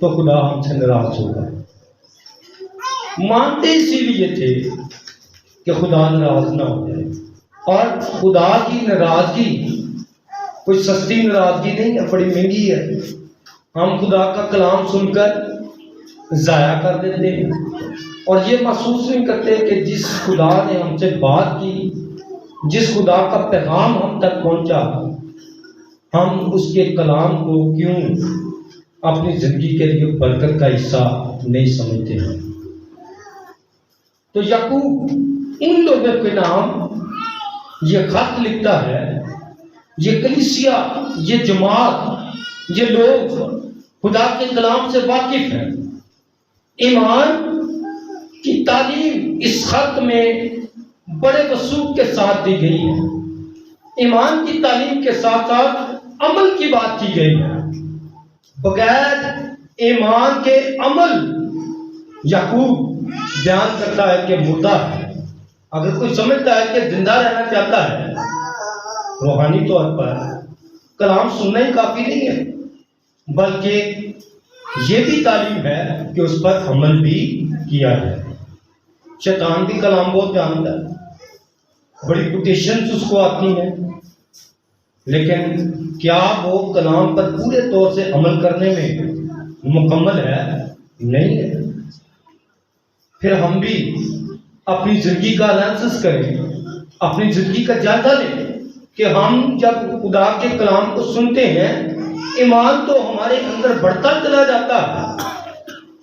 تو خدا ہم سے ناراض ہوگا۔ مانتے اسی لیے تھے کہ خدا ناراض نہ ہو جائے، اور خدا کی ناراضگی کوئی سستی ناراضگی نہیں ہے، بڑی مہنگی ہے۔ ہم خدا کا کلام سن کر ضائع کر دیتے ہیں اور یہ محسوس نہیں کرتے کہ جس خدا نے ہم سے بات کی، جس خدا کا پیغام ہم تک پہنچا، ہم اس کے کلام کو کیوں اپنی زندگی کے لیے برکت کا حصہ نہیں سمجھتے ہیں۔ تو یعقوب ان لوگوں کے نام یہ خط لکھتا ہے، یہ کلیسیا، یہ جماعت، یہ لوگ خدا کے کلام سے واقف ہیں۔ ایمان کی تعلیم اس خط میں بڑے وثوق کے ساتھ دی گئی ہے۔ ایمان کی تعلیم کے ساتھ ساتھ عمل کی بات کی گئی ہے۔ بغیر ایمان کے عمل یعقوب بیان کرتا ہے کہ مردہ ہے۔ اگر کوئی سمجھتا ہے کہ زندہ رہنا چاہتا ہے روحانی طور پر، کلام سننا ہی کافی نہیں ہے، بلکہ یہ بھی تعلیم ہے کہ اس پر عمل بھی کیا ہے۔ شیطان بھی کلام بہت جانتا ہے، بڑی کوٹیشنز اس کو آتی ہیں، لیکن کیا وہ کلام پر پورے طور سے عمل کرنے میں مکمل ہے؟ نہیں ہے۔ پھر ہم بھی اپنی زندگی کا انالیسس کریں، اپنی زندگی کا جائزہ لیں کہ ہم جب خدا کے کلام کو سنتے ہیں، ایمان تو ہمارے اندر بڑھتا چلا جاتا ہے۔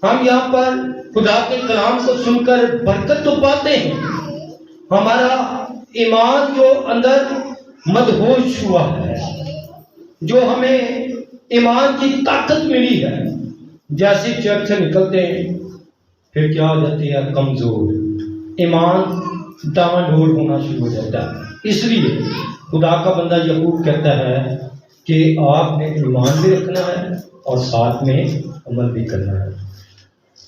ہم یہاں پر خدا کے کلام کو سن کر برکت تو پاتے ہیں، ہمارا ایمان جو اندر مدہوش ہوا ہے، جو ہمیں ایمان کی طاقت ملی ہے، جیسے چرچ سے نکلتے ہیں پھر کیا ہو جاتی ہے؟ کمزور، ایمان ڈاواں ڈول ہونا شروع ہو جاتا ہے۔ اس لیے خدا کا بندہ یعقوب کہتا ہے کہ آپ نے ایمان بھی رکھنا ہے اور ساتھ میں عمل بھی کرنا ہے۔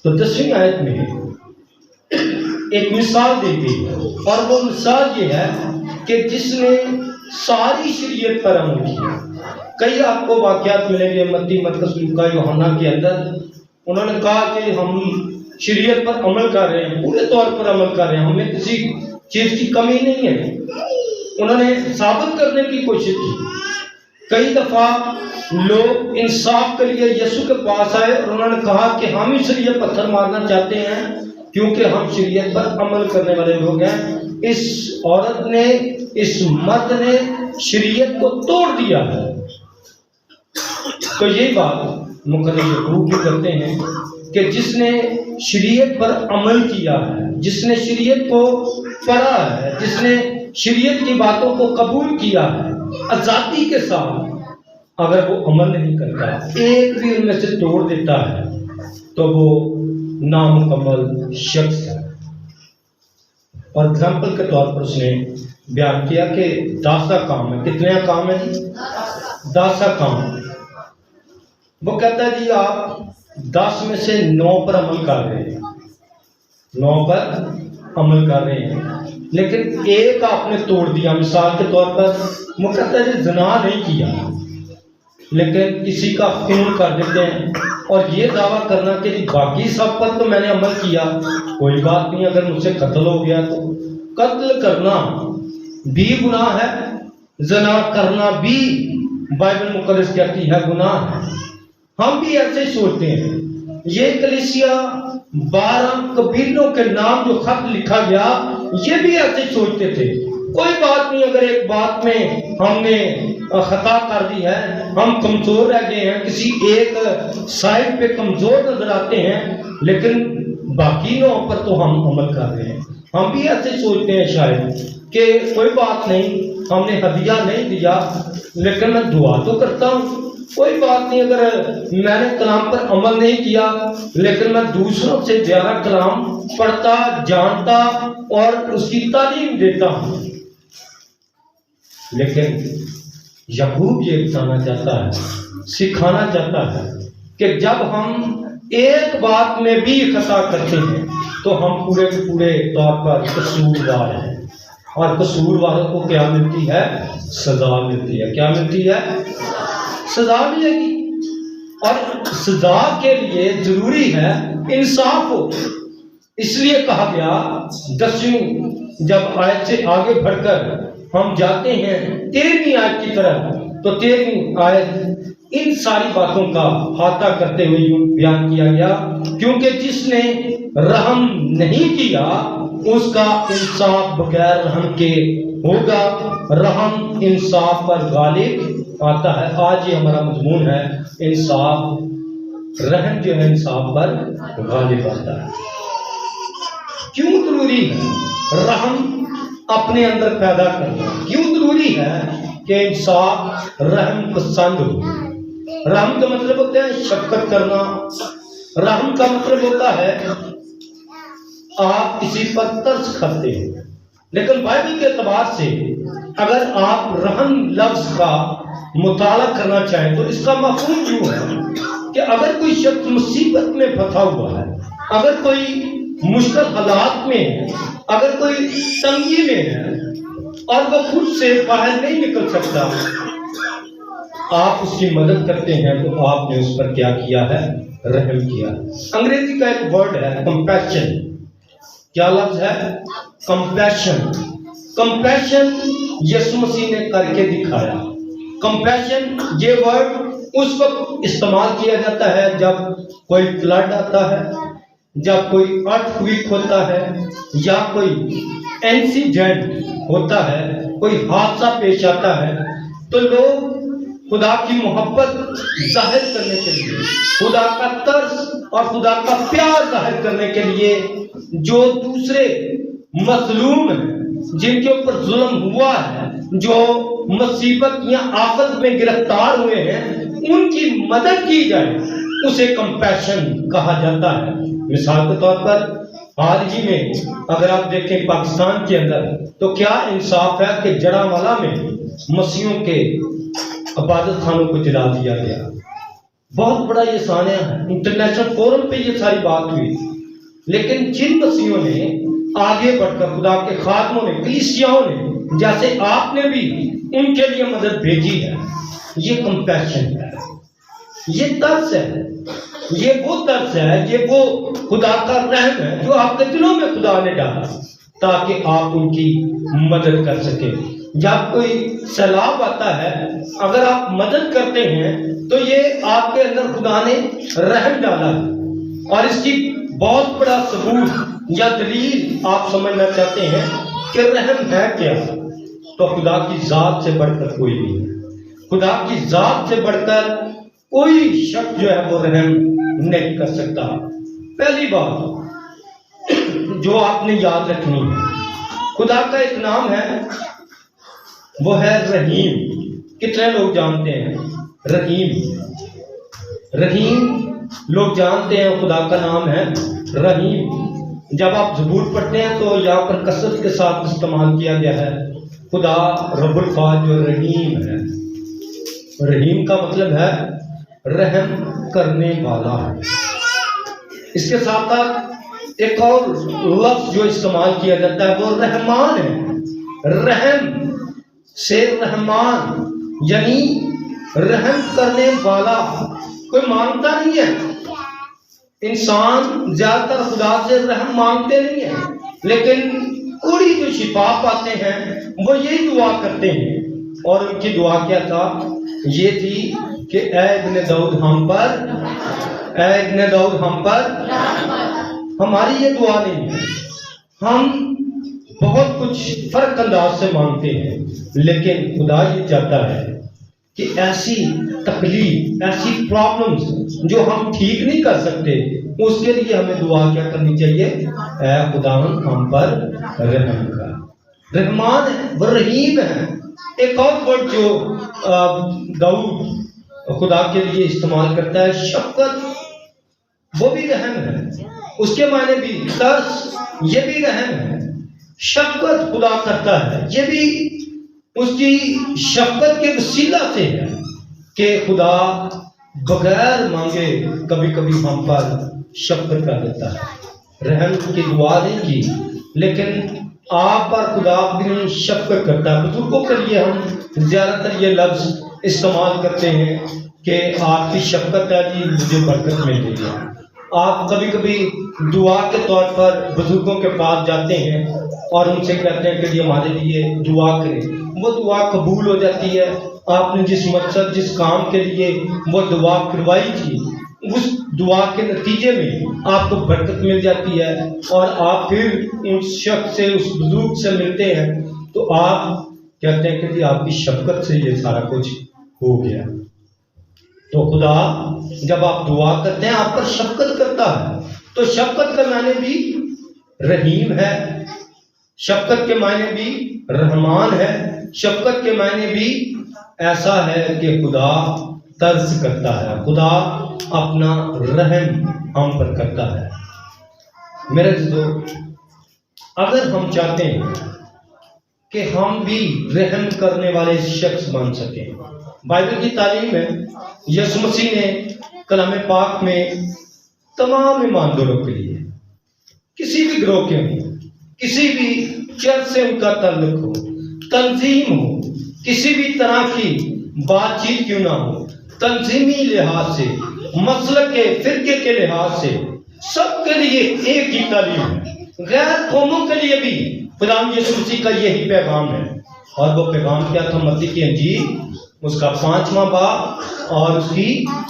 تو 10ویں آیت میں ایک مثال دی گئی ہے، اور وہ مثال یہ ہے کہ جس نے ساری شریعت پر عمل کیا۔ کئی آپ کو واقعات ملیں گے متی، مرکز، لوکا، یوحنا کے اندر، انہوں نے کہا کہ ہم شریعت پر عمل کر رہے ہیں، پورے طور پر عمل کر رہے ہیں، ہمیں کسی چیز کی کمی نہیں ہے۔ انہوں نے ثابت کرنے کی کوشش کی۔ کئی دفعہ لوگ انصاف کے لیے یسوع کے پاس آئے اور انہوں نے کہا کہ ہم اس لیے پتھر مارنا چاہتے ہیں کیونکہ ہم شریعت پر عمل کرنے والے لوگ ہیں۔ اس عورت نے، اس مرد نے شریعت کو توڑ دیا ہے۔ تو یہی بات مقدس یعقوب بھی کرتے ہیں کہ جس نے شریعت پر عمل کیا ہے، جس نے شریعت کو پڑھا ہے، جس نے شریعت کی باتوں کو قبول کیا ہے آزادی کے ساتھ، اگر وہ عمل نہیں کرتا، ایک بھی ان میں سے توڑ دیتا ہے، تو وہ نامکمل شخص ہے۔ اور اگزامپل کے طور پر اس نے بیان کیا کہ 10 کام ہے۔ کتنے کام ہے جی؟ 10 کام۔ وہ کہتا ہے جی آپ 10 میں سے 9 پر عمل کر رہے ہیں، 9 پر عمل کر رہے ہیں، لیکن ایک آپ نے توڑ دیا۔ مثال کے طور پر وہ کہتا ہے جی زنا نہیں کیا، لیکن کسی کا خون کر دیتے ہیں اور یہ دعویٰ کرنا کہ جی باقی سب پر تو میں نے عمل کیا، کوئی بات نہیں، اگر مجھ سے قتل ہو گیا تو قتل کرنا بھی گناہ ہے، زنا کرنا بھی بائبل مقدس کہتی ہے گناہ ہے۔ ہم بھی ایسے ہی سوچتے ہیں۔ یہ کلیسیا 12 قبیلوں کے نام جو خط لکھا گیا، یہ بھی ایسے ہی سوچتے تھے، کوئی بات نہیں، اگر ایک بات میں ہم نے خطا کر دی ہے، ہم کمزور رہ گئے ہیں، کسی ایک سائڈ پہ کمزور نظر آتے ہیں، لیکن باقی 9 پر تو ہم عمل کر رہے ہیں۔ ہم بھی ایسے سوچتے ہیں شاید کہ کوئی بات نہیں، ہم نے ہدیہ نہیں دیا، لیکن میں دعا تو کرتا ہوں، کوئی بات نہیں، اگر میں نے کلام پر عمل نہیں کیا، لیکن میں دوسروں سے زیادہ کلام پڑھتا، جانتا اور اس کی تعلیم دیتا ہوں۔ لیکن یعقوب یہ بتانا چاہتا ہے، سکھانا چاہتا ہے کہ جب ہم ایک بات میں بھی خطا کرتے ہیں تو ہم پورے کے پورے طور پر قصوروار ہیں، اور قصورواروں کو کیا ملتی ہے؟ سزا ملتی ہے۔ کیا ملتی ہے؟ سزا ملے گی۔ اور سزا کے لیے ضروری ہے انصاف ہو. اس لیے کہا گیا 10ویں جب آیت سے آگے بڑھ کر ہم جاتے ہیں 13ویں آیت کی طرف، تو 13ویں آیت ان ساری باتوں کا احاطہ کرتے ہوئے یوں بیان کیا گیا، کیونکہ جس نے رحم نہیں کیا اس کا انصاف بغیر رحم کے ہوگا، رحم انصاف پر غالب آتا ہے. آج یہ ہمارا مضمون ہے، انصاف. رحم جو ہے انصاف پر غالب آتا ہے. کیوں ضروری ہے رحم اپنے اندر پیدا کرنا؟ کیوں ضروری ہے کہ انصاف رحم پسند ہو؟ رحم کا مطلب ہوتا ہے شفقت کرنا. رحم کا مطلب ہوتا ہے آپ کسی پر ترس کھاتے ہیں. لیکن بائبل کے اعتبار سے اگر آپ رحم لفظ کا مطالعہ کرنا چاہیں تو اس کا مفہوم یوں ہے کہ اگر کوئی شخص مصیبت میں پھنسا ہوا ہے، اگر کوئی مشکل حالات میں ہے، اگر کوئی تنگی میں ہے اور وہ خود سے باہر نہیں نکل سکتا، آپ اس کی مدد کرتے ہیں تو آپ نے اس پر کیا کیا ہے؟ رحم کیا. انگریزی کا ایک ورڈ ہے کمپیشن. کیا لفظ ہے؟ کمپیشن. کمپیشن یسوع مسیح نے کر کے دکھایا. کمپیشن یہ ورڈ اس وقت استعمال کیا جاتا ہے جب کوئی فلڈ آتا ہے، جب کوئی ارتھ کویک ہوتا ہے، یا کوئی انسیڈنٹ ہوتا ہے، کوئی حادثہ پیش آتا ہے، تو لوگ خدا کی محبت ظاہر کرنے کے لیے، خدا کا ترس اور خدا کا پیار ظاہر کرنے کے لیے جو دوسرے مظلوم ہیں، جن کے اوپر ظلم ہوا ہے، جو مصیبت یا آفت میں گرفتار ہوئے ہیں، ان کی مدد کی جائے، اسے کمپیشن کہا جاتا ہے. مثال کے طور پر حال ہی میں اگر آپ دیکھیں پاکستان کے اندر تو کیا انصاف ہے کہ جڑاوالا میں مسیحیوں کے عبادت خانوں کو جلا دیا گیا. بہت بڑا یہ سانحہ ہے، انٹرنیشنل فورم پہ یہ ساری بات ہوئی. لیکن جن مسیحیوں نے آگے بڑھ کر، خدا کے خادموں نے، کلیسیاؤں نے، جیسے آپ نے بھی ان کے لیے مدد بھیجی ہے، یہ کمپیشن ہے، یہ ترس ہے. یہ وہ ترس ہے، یہ وہ خدا کا رحم ہے جو آپ کے دلوں میں خدا نے ڈالا تاکہ آپ ان کی مدد کر سکیں. جب کوئی سیلاب آتا ہے، اگر آپ مدد کرتے ہیں تو یہ آپ کے اندر خدا نے رحم ڈالا ہے. اور اس کی بہت بڑا ثبوت یا دلیل آپ سمجھنا چاہتے ہیں کہ رحم ہے کیا، تو خدا کی ذات سے بڑھ کر کوئی نہیں ہے. خدا کی ذات سے بڑھ کر کوئی شخص جو ہے وہ رحم نہیں کر سکتا. پہلی بات جو آپ نے یاد رکھنی ہے، خدا کا ایک نام ہے، وہ ہے رحیم. کتنے لوگ جانتے ہیں رحیم؟ رحیم لوگ جانتے ہیں خدا کا نام ہے رحیم. جب آپ زبور پڑھتے ہیں تو یہاں پر کثرت کے ساتھ استعمال کیا گیا ہے خدا رب الفاظ جو رحیم ہے. رحیم کا مطلب ہے رحم کرنے والا ہے. اس کے ساتھ ساتھ ایک اور لفظ جو استعمال کیا جاتا ہے وہ رحمان ہے. رحم سے رحمان یعنی رحم کرنے والا. کوئی مانگتا نہیں ہے، انسان زیادہ تر خدا سے رحم مانگتے نہیں ہیں، لیکن کوئی جو شفا پاتے ہیں وہ یہی دعا کرتے ہیں. اور ان کی دعا کیا تھا؟ یہ تھی کہ اے ابن داؤد ہم پر، اے ابن داؤد ہم پر. ہماری یہ دعا نہیں ہے، ہم بہت کچھ فرق انداز سے مانگتے ہیں، لیکن خدا یہ چاہتا ہے کہ ایسی تکلیف، ایسی پرابلمز جو ہم ٹھیک نہیں کر سکتے، اس کے لیے ہمیں دعا کیا کرنی چاہیے؟ اے خداوند ہم پر رحم کر. رحمان ہے، وہ رحیم ہے. ایک اور ورڈ جو داؤد خدا کے لیے استعمال کرتا ہے شفقت، وہ بھی رحم ہے. اس کے معنی بھی ترس، یہ بھی رحم ہے. شفقت خدا کرتا ہے، یہ بھی اس کی شفقت کے وسیلہ سے ہے کہ خدا بغیر مانگے کبھی کبھی ہم پر شفقت کر دیتا ہے. رحم کی دعا نہیں کی، لیکن آپ پر خدا بھی شفقت کرتا ہے. بزرگوں کے لیے ہم زیادہ تر یہ لفظ استعمال کرتے ہیں کہ آپ کی شفقت ہے جی مجھے برکت مل رہی ہے. آپ کبھی کبھی دعا کے طور پر بزرگوں کے پاس جاتے ہیں اور ان سے کہتے ہیں کہ جی ہمارے لیے دعا کریں، وہ دعا قبول ہو جاتی ہے. آپ نے جس مقصد جس کام کے لیے وہ دعا کروائی تھی اس دعا کے نتیجے میں آپ کو برکت مل جاتی ہے، اور آپ پھر اس شخص سے اس بزرگ سے ملتے ہیں تو آپ کہتے ہیں کہ جی آپ کی شفقت سے یہ سارا کچھ ہو گیا. تو خدا جب آپ دعا کرتے ہیں آپ پر شفقت کرتا ہے. تو شفقت کا معنی بھی رحیم ہے، شفقت کے معنی بھی رحمان ہے، شفقت کے معنی بھی ایسا ہے کہ خدا ترس کرتا ہے، خدا اپنا رحم ہم پر کرتا ہے. میرے دوستو، اگر ہم چاہتے ہیں کہ ہم بھی رحم کرنے والے شخص بن سکیں، بائبل کی تعلیم ہے یسوع مسیح نے کلام پاک میں تمام ایمانداروں کے لیے، کسی بھی گروہ کے ہوں، کسی بھی چرچ سے ان کا تعلق ہو، تنظیم ہو، کسی بھی طرح کی بات چیت کیوں نہ ہو، تنظیمی لحاظ سے، مسلک کے فرقے کے لحاظ سے، سب کے لیے ایک ہی تعلیم ہے. غیر قوموں کے لیے بھی خدا یسوع مسیح کا یہی پیغام ہے. اور وہ پیغام کیا تھا؟ متی کی انجیل اس کا 5واں باب اور اس کی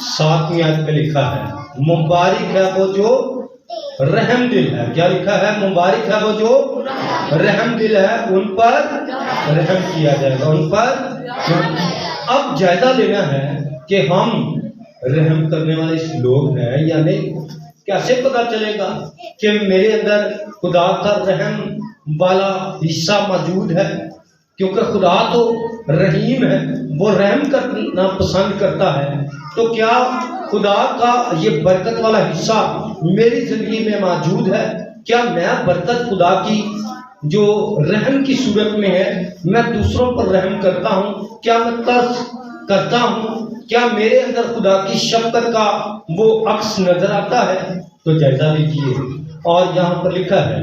7ویں آیت پہ لکھا ہے، مبارک ہے وہ جو رحم دل ہے. کیا لکھا ہے؟ مبارک ہے وہ جو رحم دل ہے، ان پر رحم کیا جائے گا، ان پر. اب جائزہ لینا ہے کہ ہم رحم کرنے والے لوگ ہیں یا نہیں. کیسے پتا چلے گا کہ میرے اندر خدا کا رحم والا حصہ موجود ہے؟ کیونکہ خدا تو رحیم ہے، وہ رحم کرنا پسند کرتا ہے. تو کیا خدا کا یہ برکت والا حصہ میری زندگی میں موجود ہے؟ کیا میں برکت خدا کی جو رحم کی صورت میں ہے میں دوسروں پر رحم کرتا ہوں؟ کیا میں ترس کرتا ہوں؟ کیا میرے اندر خدا کی شفقت کا وہ عکس نظر آتا ہے؟ تو جائزہ لیجیے. اور یہاں پر لکھا ہے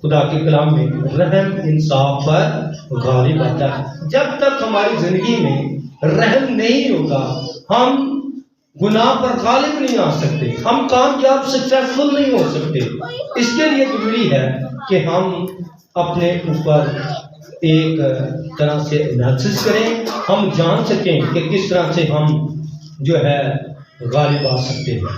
خدا کے کلام میں، رحم انصاف پر غالب آتا ہے. جب تک ہماری زندگی میں رحم نہیں ہوگا ہم گناہ پر غالب نہیں آ سکتے، ہم کامیاب سکسیسفل نہیں ہو سکتے. اس کے لیے ضروری ہے کہ ہم اپنے اوپر ایک طرح سے انالیسس کریں، ہم جان سکیں کہ کس طرح سے ہم جو ہے غالب آ سکتے ہیں.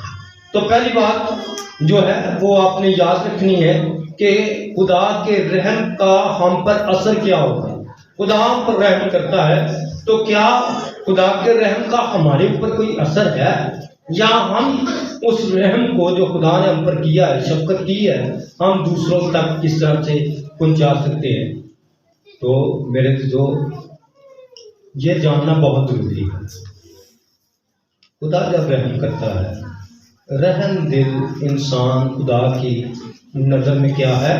تو پہلی بات جو ہے وہ آپ نے یاد رکھنی ہے کہ خدا کے رحم کا ہم پر اثر کیا ہوگا. خدا ہم پر رحم کرتا ہے تو کیا خدا کے رحم کا ہمارے اوپر کوئی اثر ہے، یا ہم اس رحم کو جو خدا نے ہم پر کیا ہے، شفقت کی ہے، ہم دوسروں تک کس طرح سے پہنچا سکتے ہیں؟ تو میرے جو یہ جاننا بہت ضروری ہے. خدا جب رحم کرتا ہے، رحم دل انسان خدا کی نظر میں کیا ہے؟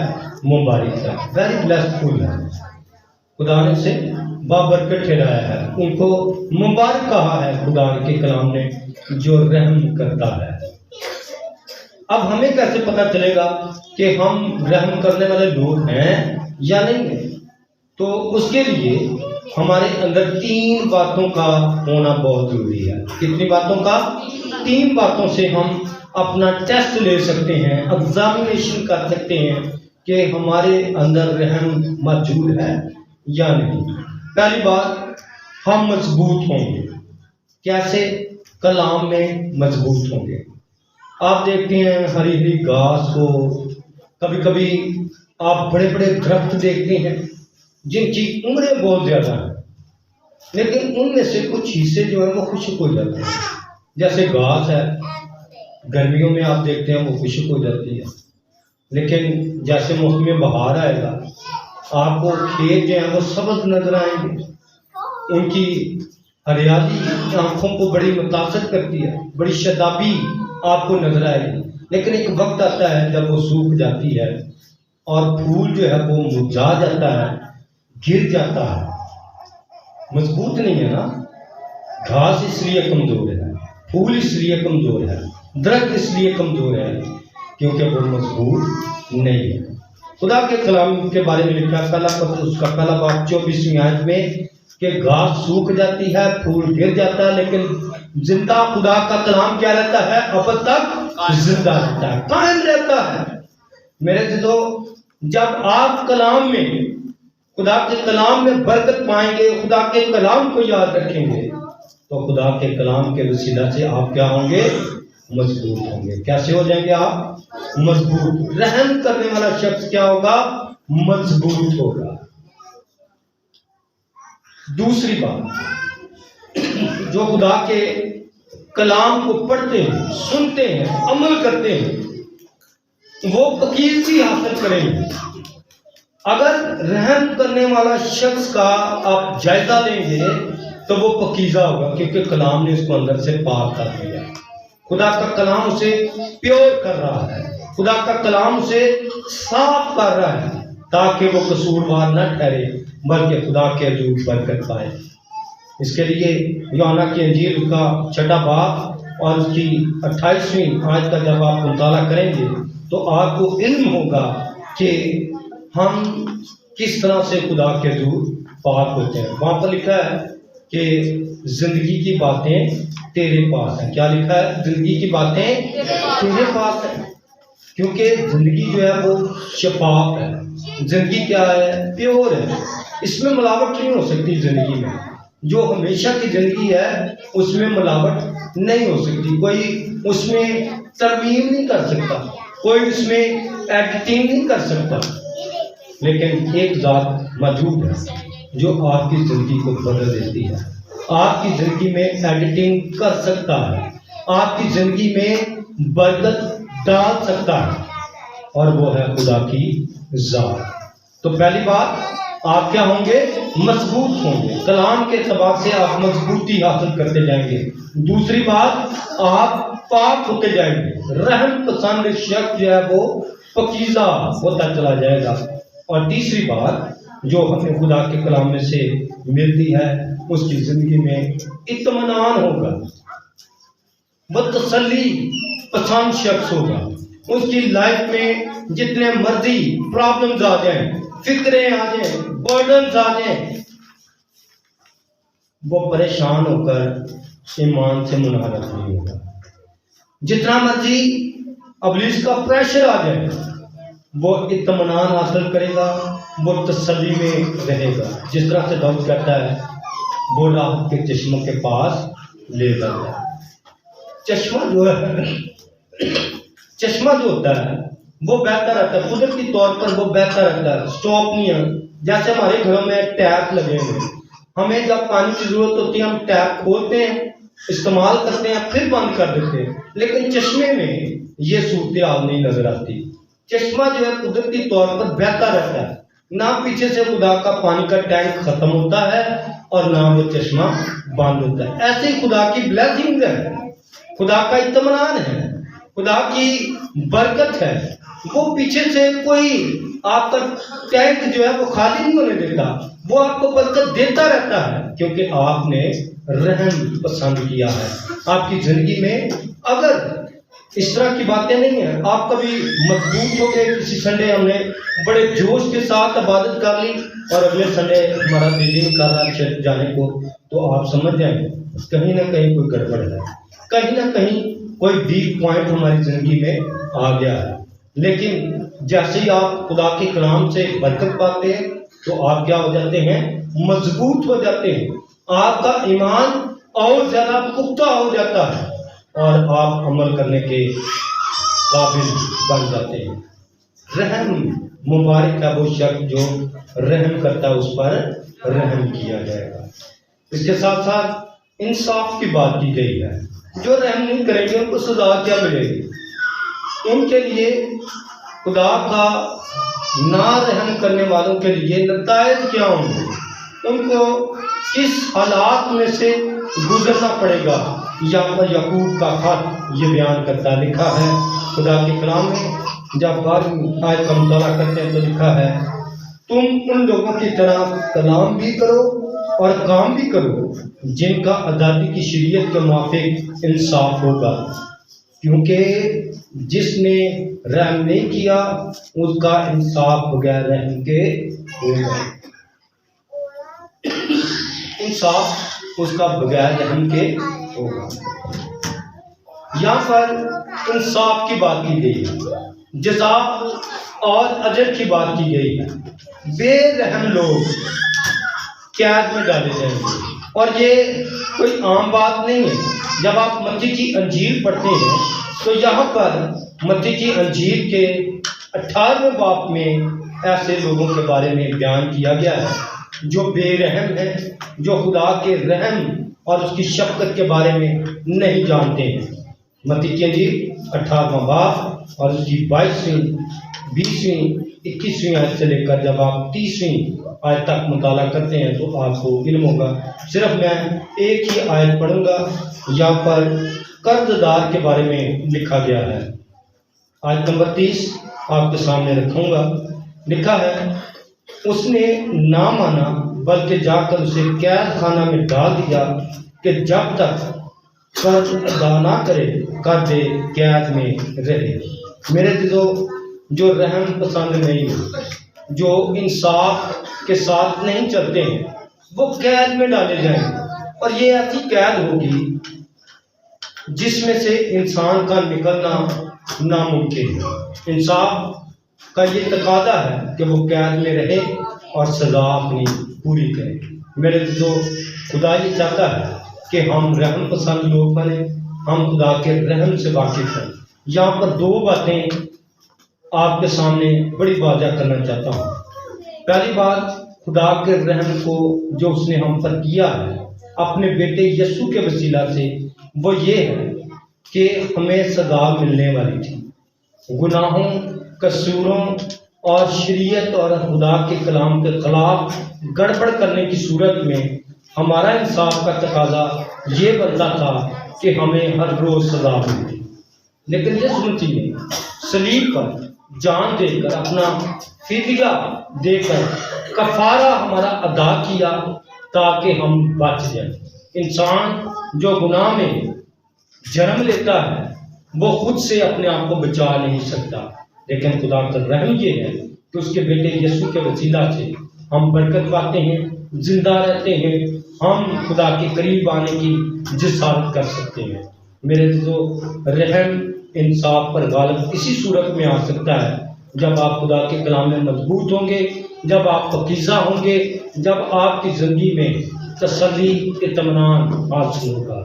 مبارک ہے، ویری بلیسفل ہے. خدا نے اسے بابرکت ٹھہرایا ہے، ان کو مبارک کہا ہے خدا کے کلام نے جو رحم کرتا ہے. اب ہمیں کیسے پتا چلے گا کہ ہم رحم کرنے والے لوگ ہیں یا نہیں ہیں؟ تو اس کے لیے ہمارے اندر 3 باتوں کا ہونا بہت ضروری ہے. کتنی باتوں کا؟ 3 باتوں سے ہم اپنا ٹیسٹ لے سکتے ہیں، ایگزامینیشن کر سکتے ہیں کہ ہمارے اندر رحم موجود ہے یا نہیں. پہلی بات، ہم مضبوط ہوں گے. کیسے؟ کلام میں مضبوط ہوں گے. آپ دیکھتے ہیں ہری ہری گھاس کو، کبھی کبھی آپ بڑے بڑے درخت دیکھتے ہیں جن کی عمریں بہت زیادہ ہیں، لیکن ان میں سے کچھ حصے جو ہیں وہ خشک ہو جاتے ہیں. جیسے گھاس ہے، گرمیوں میں آپ دیکھتے ہیں وہ خشک ہو جاتی ہے، لیکن جیسے موسم بہار آئے گا آپ کو کھیت جو ہیں وہ سبز نظر آئیں گے. ان کی ہریالی آنکھوں کو بڑی متاثر کرتی ہے، بڑی شادابی آپ کو نظر آئے گی. لیکن ایک وقت آتا ہے جب وہ سوکھ جاتی ہے اور پھول جو ہے وہ مرجھا جاتا ہے، گر جاتا ہے. مضبوط نہیں ہے نا. گھاس اس لیے کمزور ہے، پھول اس لیے کمزور ہے، درخت اس لیے کمزور ہے کیونکہ وہ مضبوط نہیں ہے. خدا کے کلام کے بارے میں لکھا اس کا پہلا باب 24ویں آیت میں کہ گھاس سوکھ جاتی ہے، پھول گر جاتا ہے، لیکن زندہ خدا کا کلام کیا رہتا ہے؟ اب تک زندہ رہتا ہے، قائم رہتا ہے۔ میرے عزیزو، جب آپ کلام میں، خدا کے کلام میں برکت پائیں گے، خدا کے کلام کو یاد رکھیں گے، تو خدا کے کلام کے وسیلہ سے آپ کیا ہوں گے؟ مضبوط ہوں گے۔ کیسے ہو جائیں گے آپ؟ مضبوط۔ رحم کرنے والا شخص کیا ہوگا؟ مضبوط ہوگا۔ دوسری بات، جو خدا کے کلام کو پڑھتے ہیں، سنتے ہیں، عمل کرتے ہیں، وہ پکیزگی حاصل کریں گے۔ اگر رحم کرنے والا شخص کا آپ جائزہ لیں گے تو وہ پکیزہ ہوگا، کیونکہ کلام نے اس کو اندر سے پاک کر دیا۔ خدا کا کلام اسے پیور کر رہا ہے، خدا کا کلام اسے صاف کر رہا ہے، تاکہ وہ قصوروار نہ ٹھہرے بلکہ خدا کے حضور برکت پائے۔ اس کے لیے یوحنا کی انجیل کا 6واں باب اور اس کی 28ویں آیت کا جب آپ مطالعہ کریں گے تو آپ کو علم ہوگا کہ ہم کس طرح سے خدا کے حضور پاک ہوتے ہیں۔ وہاں پر لکھا ہے کہ زندگی کی باتیں تیرے پاس ہیں۔ کیا لکھا ہے؟ زندگی کی باتیں تیرے پاس ہیں، کیونکہ زندگی جو ہے وہ شفاف ہے، زندگی کیا ہے؟ پیور ہے، اس میں ملاوٹ نہیں ہو سکتی۔ زندگی میں جو ہمیشہ کی زندگی ہے اس میں ملاوٹ نہیں ہو سکتی، کوئی اس میں ترمیم نہیں کر سکتا، کوئی اس میں ایڈیٹنگ نہیں کر سکتا۔ لیکن ایک ذات موجود ہے جو آپ کی زندگی کو بدل دیتی ہے، آپ کی زندگی میں ایڈیٹنگ کر سکتا ہے، آپ کی زندگی میں برکت ڈال سکتا ہے، اور وہ ہے خدا کی ذات۔ تو پہلی بات، آپ کیا ہوں گے؟ مضبوط ہوں گے۔ کلام کے اعتبار سے آپ مضبوطی حاصل کرتے جائیں گے۔ دوسری بات، آپ پاک ہوتے جائیں گے۔ رحم پسند شخص جو ہے وہ پاکیزہ ہوتا چلا جائے گا۔ اور تیسری بات جو ہمیں خدا کے کلام میں سے ملتی ہے، اس کی زندگی میں اطمینان ہوگا، وہ تسلی پسند شخص ہوگا۔ اس کی لائف میں جتنے مرضی پرابلمز آ جائیں، فکریں آ جائیں، برڈنز آ جائیں، وہ پریشان ہو کر ایمان سے منحرف نہیں ہوگا۔ جتنا مرضی ابلیس کا پریشر آ جائے، وہ اطمینان حاصل کرے گا، وہ تسلی میں رہے گا۔ جس طرح سے داؤد کہتا ہے، وہ راحت کے چشموں کے پاس لے جاتا ہے۔ چشمہ جو ہے، چشمہ جو ہوتا ہے وہ بہتا رہتا ہے، قدرتی طور پر وہ بہتا رہتا ہے، سٹاپ نہیں ہے۔ جیسے ہمارے گھروں میں ٹیپ لگے ہوئے ہیں، ہمیں جب پانی کی ضرورت ہوتی ہے ہم ٹیپ کھولتے ہیں، استعمال کرتے ہیں، پھر بند کر دیتے ہیں۔ لیکن چشمے میں یہ صورتحال نہیں نظر آتی۔ چشمہ جو ہے قدرتی طور پر بہتا رہتا ہے، نہ پیچھے سے خدا کا پانی کا ٹینک ختم ہوتا ہے اور نہ وہ چشمہ بند ہوتا ہے۔ ایسے ہی خدا کی بلیسنگ ہے، خدا کا اطمینان ہے، خدا کی برکت ہے، وہ پیچھے سے کوئی آپ کا ٹینک جو ہے وہ خالی نہیں ہونے دیتا، وہ آپ کو برکت دیتا رہتا ہے، کیونکہ آپ نے رحم پسند کیا ہے۔ آپ کی زندگی میں اگر اس طرح کی باتیں نہیں ہیں، آپ کبھی مضبوط ہو گئے، کسی سنڈے ہم نے بڑے جوش کے ساتھ عبادت کر لی اور اگلے سنڈے ہمارا دل نہیں کر رہا چرچ جانے کو، تو آپ سمجھ جائیں کہیں نہ کہیں کوئی گڑبڑ ہے، کہیں نہ کہیں کوئی ویک پوائنٹ ہماری زندگی میں آ گیا ہے۔ لیکن جیسے ہی آپ خدا کے کلام سے برکت پاتے ہیں تو آپ کیا ہو جاتے ہیں؟ مضبوط ہو جاتے ہیں، آپ کا ایمان اور زیادہ پختہ ہو جاتا ہے اور آپ عمل کرنے کے قابل بن جاتے ہیں۔ رحم مبارک ہے وہ شخص جو رحم کرتا ہے، اس پر رحم کیا جائے گا۔ اس کے ساتھ ساتھ انصاف کی بات کی گئی ہے، جو رحم نہیں کریں گے ان کو سزا کیا ملے گی؟ ان کے لیے خدا کا نہ رحم کرنے والوں کے لیے نتائج کیا ہوں گے؟ ان کو کس حالات میں سے گزرنا پڑے گا؟ یہاں پر یعقوب کا خط یہ بیان کرتا ہے، لکھا ہے خدا کے کلام میں، جب 12ویں آیت کا مطالعہ کرتے ہیں تو لکھا ہے، تم ان لوگوں کی طرح کلام بھی کرو اور کام بھی کرو جن کا آزادی کی شریعت کے موافق انصاف ہوگا، کیونکہ جس نے رحم نہیں کیا اس کا انصاف بغیر رحم کے ہوگا۔ انصاف اس کا بغیر رحم کے ہوگا۔ یہاں پر انصاف کی بات کی گئی ہے، جزا اور اجر کی بات کی گئی ہے۔ بے رحم لوگ قید میں ڈالے جائیں گے، اور یہ کوئی عام بات نہیں ہے۔ جب آپ متی کی انجیل پڑھتے ہیں تو یہاں پر متی کی انجیل کے 18ویں باب میں ایسے لوگوں کے بارے میں بیان کیا گیا ہے جو بے رحم ہیں، جو خدا کے رحم اور اس کی شفقت کے بارے میں نہیں جانتے ہیں۔ متی کی انجیل 18واں باب اور اس کی 22ویں، 20ویں، 21ویں آیت سے لے کر جب آپ 30ویں آیت تک مطالعہ کرتے ہیں تو آپ کو علم ہوگا۔ صرف میں ایک ہی آیت پڑھوں گا۔ یہاں پر قرض دار کے بارے میں لکھا گیا ہے۔ آیت نمبر 30 آپ کے سامنے رکھوں گا۔ لکھا ہے، اس نے نہ مانا بلکہ جا کر اسے قید خانہ میں ڈال دیا کہ جب تک قرض ادا نہ کرے کر دے قید میں رہے۔ میرے دلو، جو رحم پسند نہیں، جو انصاف کے ساتھ نہیں چلتے ہیں، وہ قید میں ڈالے جائیں، اور یہ ایسی قید ہوگی جس میں سے انسان کا نکلنا ناممکن ہے۔ انصاف کا یہ تقاضا ہے کہ وہ قید میں رہے اور سزا اپنی پوری کرے۔ میرے دلو، خدا یہ چاہتا ہے کہ ہم رحم پسند لوگ بنیں، ہم خدا کے رحم سے واقف ہیں۔ یہاں پر دو باتیں آپ کے سامنے بڑی واضح کرنا چاہتا ہوں۔ پہلی بات، خدا کے رحم کو جو اس نے ہم پر کیا ہے اپنے بیٹے یسوع کے وسیلہ سے، وہ یہ ہے کہ ہمیں سزا ملنے والی تھی۔ گناہوں، قصوروں اور شریعت اور خدا کے کلام کے خلاف گڑبڑ کرنے کی صورت میں ہمارا انصاف کا تقاضا یہ بنتا تھا کہ ہمیں ہر روز سزا ملتی، لیکن یسوع مسیح نے صلیب پر جان دے کر، اپنا فدیہ دے کر کفارہ ہمارا ادا کیا تاکہ ہم بچ جائیں۔ انسان جو گناہ میں جنم لیتا ہے وہ خود سے اپنے آپ کو بچا نہیں سکتا، لیکن خدا کا رحم یہ ہے کہ اس کے بیٹے یسوع کے وسیلہ سے ہم برکت پاتے ہیں، زندہ رہتے ہیں، ہم خدا کے قریب آنے کی جسارت کر سکتے ہیں۔ میرے دوستو، رحم انصاف پر غالب اسی صورت میں آ سکتا ہے جب آپ خدا کے کلام میں مضبوط ہوں گے، جب آپ پاکیزہ ہوں گے، جب آپ کی زندگی میں تسلی، اطمینان حاصل ہوگا۔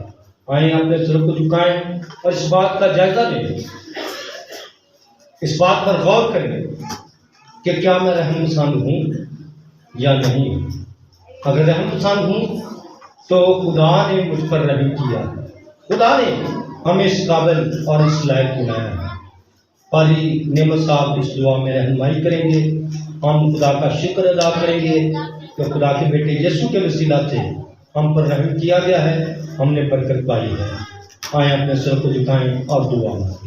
آئیں اپنے سر کو جھکائیں اور اس بات کا جائزہ لیں، اس بات پر غور کریں کہ کیا میں رحم پسند ہوں یا نہیں۔ اگر رحم پسند ہوں تو خدا نے مجھ پر رحم کیا، خدا نے ہمیں اس قابل اور اس لائق بنایا ہے۔ پاری نعمت صاحب اس دعا میں رہنمائی کریں گے، ہم خدا کا شکر ادا کریں گے کہ خدا کے بیٹے یسوع کے وسیلہ سے ہم پر رحم کیا گیا ہے، ہم نے برکت پائی ہے۔ آئیں اپنے سر کو جھکائیں اور دعا مانگیں۔